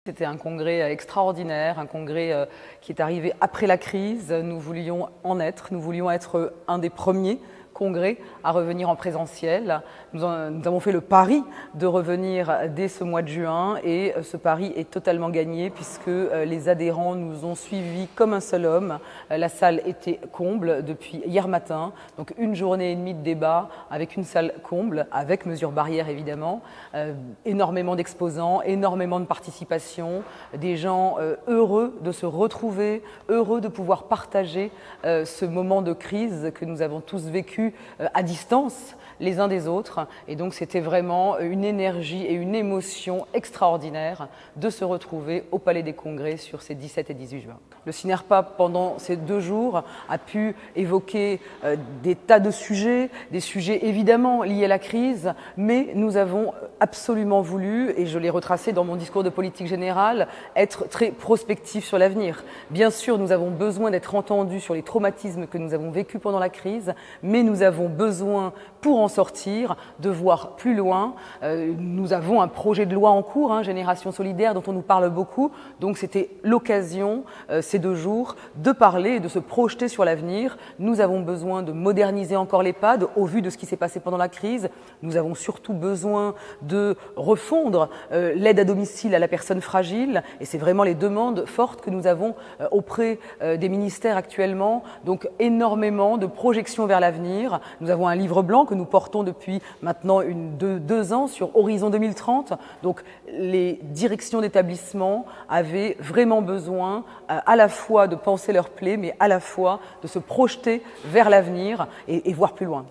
C'était un congrès extraordinaire, un congrès qui est arrivé après la crise. Nous voulions être un des premiers congrès à revenir en présentiel. Nous avons fait le pari de revenir dès ce mois de juin et ce pari est totalement gagné puisque les adhérents nous ont suivis comme un seul homme. La salle était comble depuis hier matin, donc une journée et demie de débat avec une salle comble, avec mesures barrières évidemment, énormément d'exposants, énormément de participation, des gens heureux de se retrouver, heureux de pouvoir partager ce moment de crise que nous avons tous vécu à distance les uns des autres. Et donc c'était vraiment une énergie et une émotion extraordinaire de se retrouver au Palais des Congrès sur ces 17 et 18 juin. Le CINERPA, pendant ces 2 jours, a pu évoquer des tas de sujets, des sujets évidemment liés à la crise, mais nous avons absolument voulu, et je l'ai retracé dans mon discours de politique générale, être très prospectif sur l'avenir. Bien sûr, nous avons besoin d'être entendus sur les traumatismes que nous avons vécus pendant la crise, mais nous avons besoin, pour en sortir, de voir plus loin. Nous avons un projet de loi en cours, Génération Solidaire, dont on nous parle beaucoup. Donc c'était l'occasion, ces 2 jours, de parler et de se projeter sur l'avenir. Nous avons besoin de moderniser encore l'EHPAD au vu de ce qui s'est passé pendant la crise. Nous avons surtout besoin de refondre l'aide à domicile à la personne fragile. Et c'est vraiment les demandes fortes que nous avons auprès des ministères actuellement. Donc énormément de projections vers l'avenir. Nous avons un livre blanc que nous portons depuis maintenant 2 ans sur Horizon 2030. Donc les directions d'établissement avaient vraiment besoin à la fois de penser leurs plaies, mais à la fois de se projeter vers l'avenir et voir plus loin.